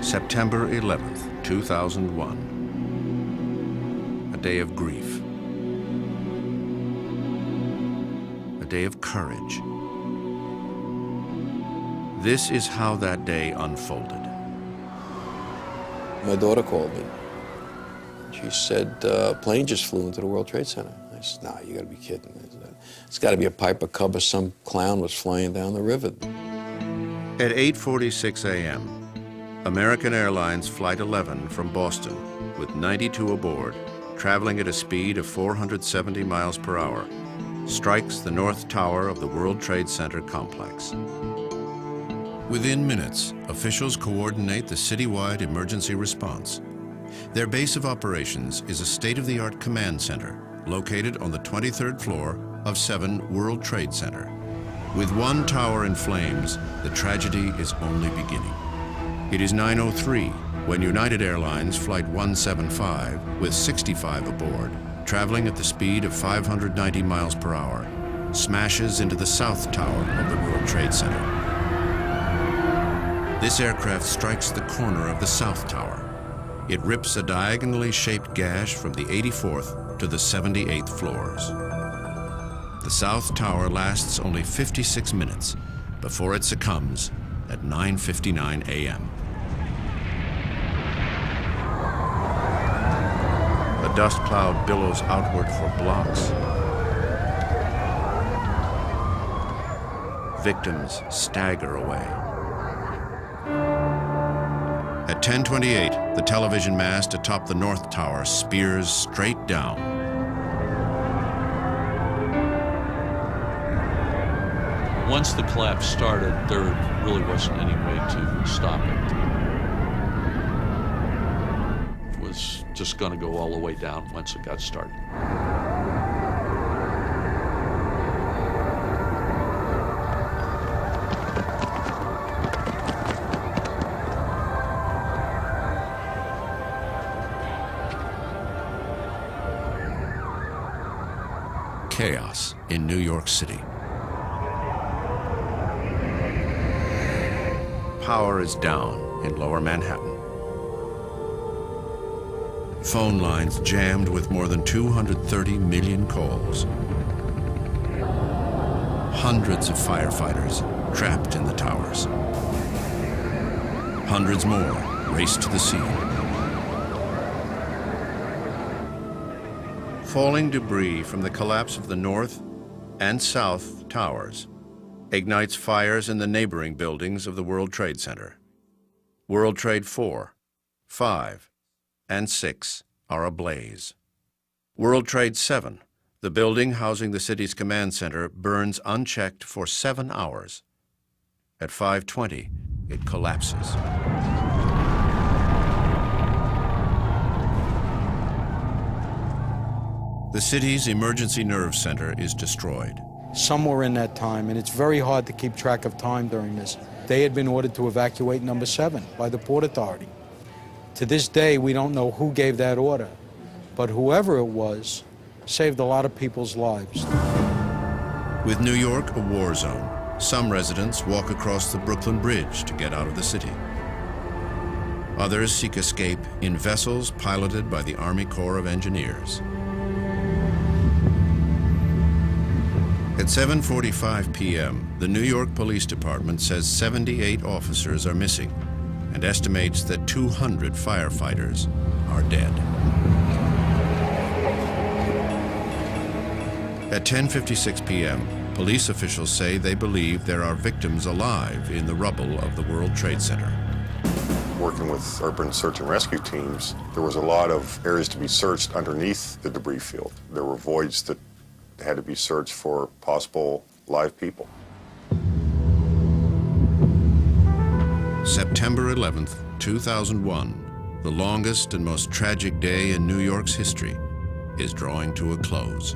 September 11th, 2001. A day of grief. A day of courage. This is how that day unfolded. My daughter called me. She said, a plane just flew into the World Trade Center. I said, nah, you gotta be kidding. It's gotta be a Piper Cub or some clown was flying down the river. At 8:46 a.m., American Airlines Flight 11 from Boston, with 92 aboard, traveling at a speed of 470 miles per hour, strikes the North Tower of the World Trade Center complex. Within minutes, officials coordinate the citywide emergency response. Their base of operations is a state-of-the-art command center located on the 23rd floor of 7 World Trade Center. With one tower in flames, the tragedy is only beginning. It is 9:03 when United Airlines Flight 175, with 65 aboard, traveling at the speed of 590 miles per hour, smashes into the South Tower of the World Trade Center. This aircraft strikes the corner of the South Tower. It rips a diagonally shaped gash from the 84th to the 78th floors. The South Tower lasts only 56 minutes before it succumbs at 9:59 a.m. The dust cloud billows outward for blocks. Victims stagger away. At 10:28, the television mast atop the North Tower spears straight down. Once the collapse started, there really wasn't any way to stop it. It was just going to go all the way down once it got started. Chaos in New York City. Power is down in Lower Manhattan. Phone lines jammed with more than 230 million calls. Hundreds of firefighters trapped in the towers. Hundreds more race to the scene. Falling debris from the collapse of the North and South Towers ignites fires in the neighboring buildings of the World Trade Center. World Trade 4, 5, and 6 are ablaze. World Trade 7, the building housing the city's command center, burns unchecked for 7 hours. At 5:20, it collapses. The city's emergency nerve center is destroyed. Somewhere in that time, and it's very hard to keep track of time during this, they had been ordered to evacuate number 7 by the Port Authority. To this day, we don't know who gave that order, but whoever it was saved a lot of people's lives. With New York a war zone, some residents walk across the Brooklyn Bridge to get out of the city. Others seek escape in vessels piloted by the Army Corps of Engineers. At 7:45 p.m., the New York Police Department says 78 officers are missing and estimates that 200 firefighters are dead. At 10:56 p.m., police officials say they believe there are victims alive in the rubble of the World Trade Center. Working with urban search and rescue teams, there was a lot of areas to be searched underneath the debris field. There were voids that had to be searched for possible live people. September 11th, 2001, the longest and most tragic day in New York's history, is drawing to a close.